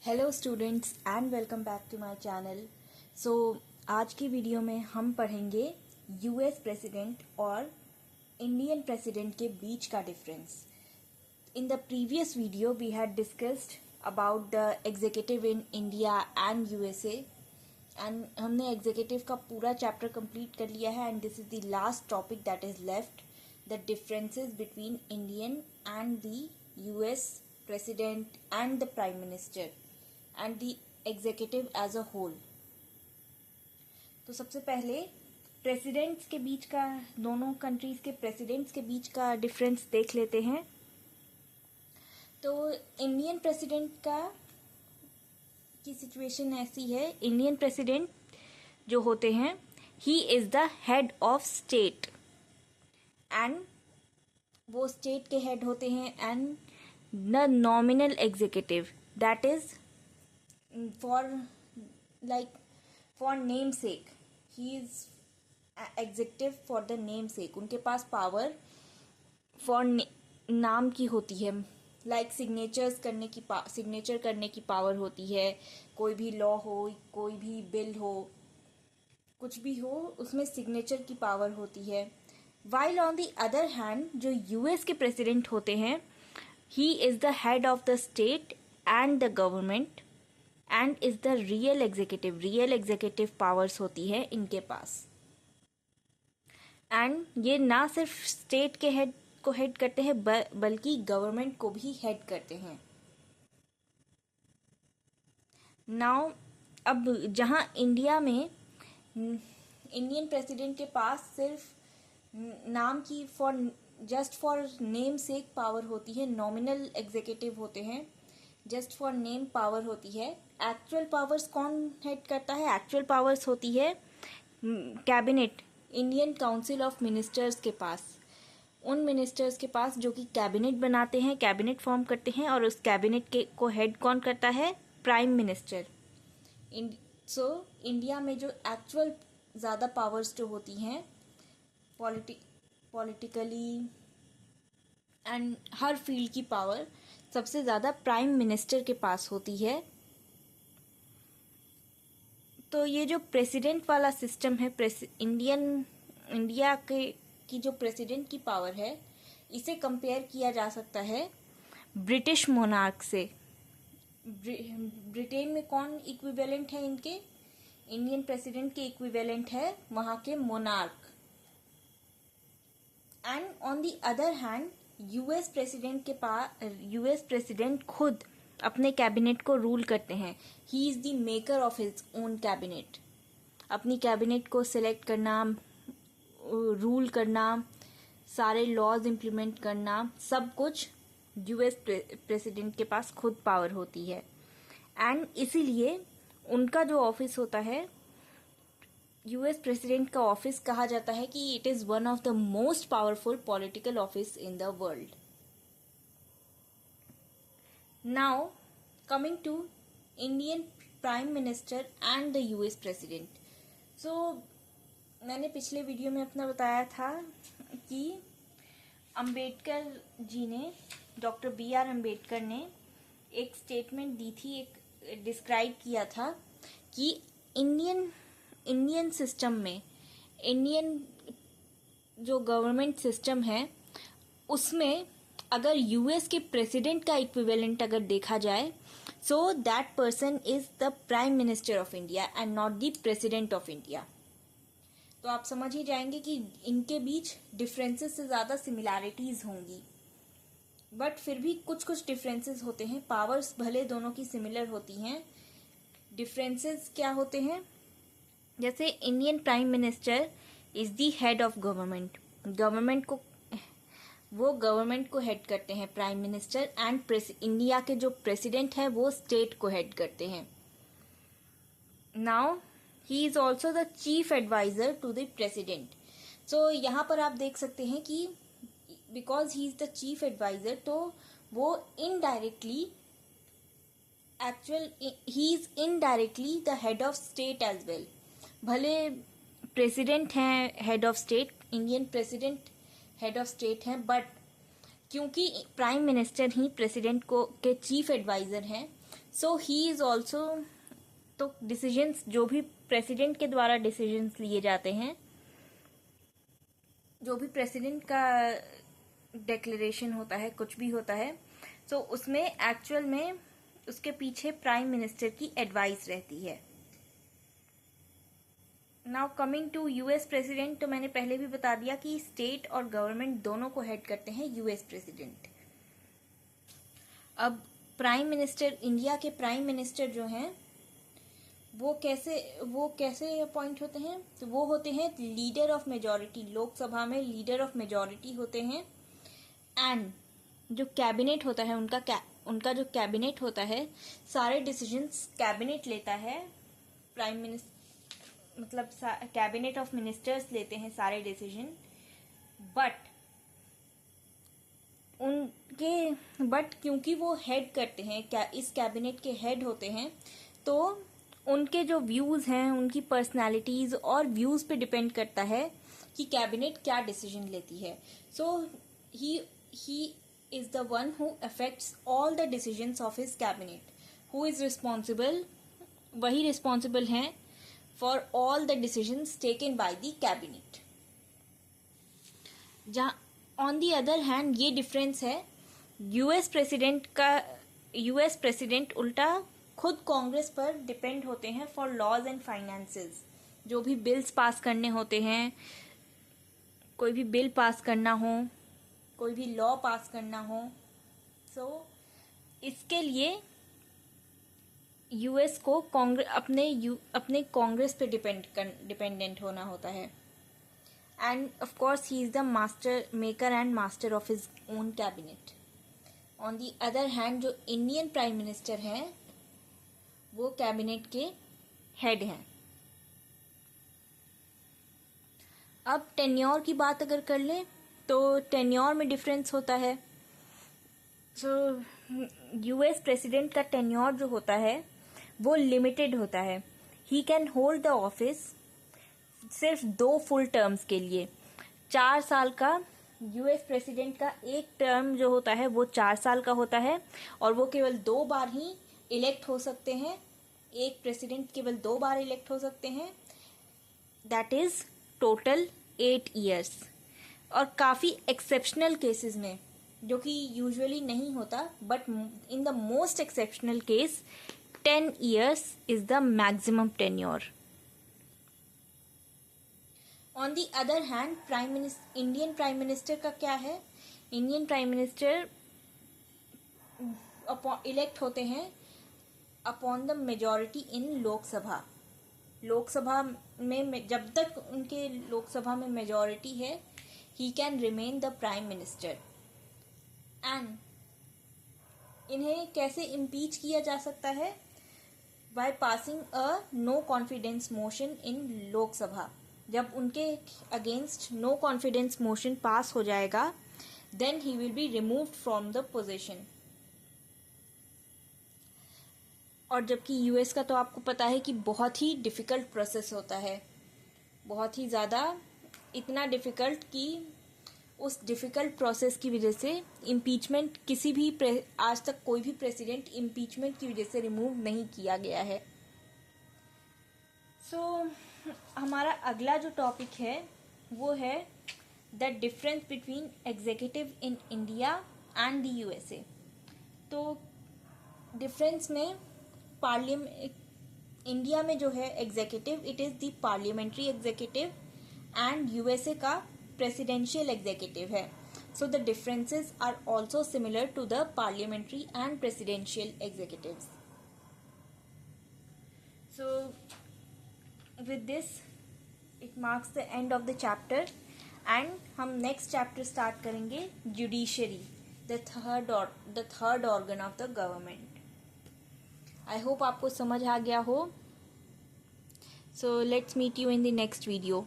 Hello students and welcome back to my channel. So आज की video में हम पढ़ेंगे यूएस प्रेसिडेंट और इंडियन प्रेसिडेंट के बीच का difference. In the previous video we had discussed about the executive in India and USA and हमने एग्जीक्यूटिव का पूरा चैप्टर कंप्लीट कर लिया है and this is the last topic that is left, the differences between Indian and the US president and the prime minister and the executive as a whole। तो सबसे पहले presidents के बीच का, दोनों कंट्रीज के प्रेसिडेंट्स के बीच का डिफरेंस देख लेते हैं। तो इंडियन प्रेसिडेंट की सिचुएशन ऐसी है, इंडियन प्रेसिडेंट जो होते हैं, ही is the head of state and वो स्टेट के हेड होते हैं and the nominal executive, that is for namesake, he is executive for the namesake। उनके पास पावर फॉर नाम की होती है, सिग्नेचर करने की पावर होती है। कोई भी लॉ हो, कोई भी बिल हो, कुछ भी हो, उसमें सिग्नेचर की पावर होती है। While on the other hand जो यूएस के प्रेसिडेंट होते हैं, he is the head of the state and the government and is the real executive powers होती है इनके पास। एंड ये ना सिर्फ स्टेट के हेड को हेड करते हैं बल्कि गवर्नमेंट को भी हेड करते हैं। नाउ अब जहाँ इंडिया में इंडियन प्रेसिडेंट के पास सिर्फ नाम की just for name sec power होती है, नॉमिनल एग्जीक्यूटिव होते हैं, जस्ट फॉर नेम पावर होती है। एक्चुअल पावर्स कौन हेड करता है? एक्चुअल पावर्स होती है cabinet, Indian council of ministers के पास, उन मिनिस्टर्स के पास जो कि कैबिनेट बनाते हैं, कैबिनेट फॉर्म करते हैं, और उस कैबिनेट के को हेड कौन करता है? Prime minister. सो इंडिया में जो एक्चुअल ज़्यादा पावर्स जो होती हैं पॉलिटिकली एंड हर फील्ड की पावर सबसे ज़्यादा प्राइम मिनिस्टर के पास होती है। तो ये जो प्रेसिडेंट वाला सिस्टम है, इंडिया की जो प्रेसिडेंट की पावर है, इसे कंपेयर किया जा सकता है ब्रिटिश मोनार्क से। ब्रिटेन में कौन इक्विवेलेंट है इनके? इंडियन प्रेसिडेंट के इक्विवेलेंट है वहाँ के monarch. And on the other hand US president खुद अपने कैबिनेट को रूल करते हैं। ही is the maker of his own cabinet. अपनी कैबिनेट को सिलेक्ट करना, रूल करना, सारे लॉज इम्प्लीमेंट करना, सब कुछ यूएस प्रेसिडेंट के पास खुद पावर होती है। एंड इसीलिए उनका जो ऑफिस होता है, यूएस प्रेसिडेंट का ऑफिस, कहा जाता है कि it is one of the most powerful political office in the world. Now coming to Indian prime minister and the US president. So मैंने पिछले वीडियो में अपना बताया था कि अंबेडकर जी ने, डॉक्टर B.R. अंबेडकर ने एक स्टेटमेंट दी थी, एक डिस्क्राइब किया था कि इंडियन सिस्टम में, इंडियन जो गवर्नमेंट सिस्टम है, उसमें अगर यूएस के प्रेसिडेंट का इक्विवेलेंट अगर देखा जाए, so that person is the prime minister of India and not the president of India. तो आप समझ ही जाएंगे कि इनके बीच डिफरेंसेस से ज़्यादा सिमिलैरिटीज होंगी, बट फिर भी कुछ कुछ डिफरेंसेस होते हैं। पावर्स भले दोनों की सिमिलर होती हैं, डिफरेंसेस क्या होते हैं? जैसे Indian prime minister is the head of government, government को हेड करते हैं प्राइम मिनिस्टर, एंड इंडिया के जो प्रेसिडेंट है वो स्टेट को हेड करते हैं। Now he is also the chief adviser to the president. So यहाँ पर आप देख सकते हैं कि because he is the chief adviser, तो वो indirectly he is indirectly the head of state as well. भले प्रेसिडेंट हैं head of state, Indian president head of state हैं, बट क्योंकि प्राइम मिनिस्टर ही प्रेसिडेंट के चीफ एडवाइजर हैं, so he is also, तो डिसीजंस जो भी प्रेसिडेंट के द्वारा डिसीजंस लिए जाते हैं, जो भी प्रेसिडेंट का डिक्लेरेशन होता है, कुछ भी होता है, तो उसमें एक्चुअल में उसके पीछे प्राइम मिनिस्टर की एडवाइस रहती है। Now coming to US president, तो मैंने पहले भी बता दिया कि स्टेट और गवर्नमेंट दोनों को हेड करते हैं यूएस प्रेसिडेंट। अब प्राइम मिनिस्टर, इंडिया के प्राइम मिनिस्टर जो हैं वो कैसे अपॉइंट होते हैं? तो वो होते हैं लीडर ऑफ मेजॉरिटी, लोकसभा में लीडर ऑफ मेजॉरिटी होते हैं। एंड जो कैबिनेट होता है, उनका जो कैबिनेट होता है, सारे डिसीजंस कैबिनेट लेता है। प्राइम मिनिस्टर मतलब कैबिनेट ऑफ मिनिस्टर्स लेते हैं सारे डिसीजन, बट क्योंकि वो हेड करते हैं, इस कैबिनेट के हेड होते हैं, तो उनके जो व्यूज़ हैं, उनकी पर्सनालिटीज़ और व्यूज़ पे डिपेंड करता है कि कैबिनेट क्या डिसीजन लेती है। So he is the one who affects all the decisions of his cabinet. Who is responsible? वही रिस्पॉन्सिबल हैं for all the decisions taken by the cabinet। जहाँ on the other hand ये difference है, US president उल्टा खुद कांग्रेस पर depend होते हैं फॉर लॉज एंड फाइनेंसेस। जो भी बिल्स पास करने होते हैं, कोई भी बिल पास करना हो, कोई भी लॉ पास करना हो, सो इसके लिए यूएस को अपने कांग्रेस पे डिपेंडेंट होना होता है। End of course he is the master maker and master of his own cabinet. On the other hand जो इंडियन प्राइम मिनिस्टर हैं वो कैबिनेट के हेड हैं। अब टेन्योर की बात अगर कर लें तो टेन्योर में डिफरेंस होता है। सो यूएस प्रेसिडेंट का टेन्योर जो होता है वो लिमिटेड होता है। He can hold the office सिर्फ 2 फुल टर्म्स के लिए। 4 साल का यूएस प्रेसिडेंट का एक टर्म जो होता है वो 4 साल का होता है, और वो केवल 2 बार ही इलेक्ट हो सकते हैं। एक प्रेसिडेंट केवल 2 बार इलेक्ट हो सकते हैं, दैट इज टोटल 8 ईयर्स। और काफ़ी एक्सेप्शनल केसेस में, जो कि यूजुअली नहीं होता, but in the most exceptional case 10 years is the maximum tenure। On the other hand, Indian prime minister का क्या है? इंडियन प्राइम मिनिस्टर इलेक्ट होते हैं upon the majority in Lok Sabha में जब तक उनके लोकसभा में मेजॉरिटी है, he can remain the prime minister. And इन्हें कैसे इम्पीच किया जा सकता है? By passing a no confidence motion in Lok Sabha. जब उनके against no confidence motion pass हो जाएगा, then he will be removed from the position. और जबकि यूएस का तो आपको पता है कि बहुत ही डिफ़िकल्ट प्रोसेस होता है, बहुत ही ज़्यादा, इतना डिफ़िकल्ट कि उस डिफ़िकल्ट प्रोसेस की वजह से इम्पीचमेंट आज तक कोई भी प्रेसिडेंट इम्पीचमेंट की वजह से रिमूव नहीं किया गया है। सो हमारा अगला जो टॉपिक है वो है the difference between executive in India and the USA. तो डिफरेंस में इंडिया में जो है executive, it is the parliamentary executive, and USA का प्रेसिडेंशियल एग्जीक्यूटिव है। So the differences are also similar to the parliamentary and presidential executives. So with this it marks the end of the chapter, and हम next chapter start करेंगे, judiciary, the third organ of the government. I hope आपको समझ आ गया हो। So let's meet you in the next video.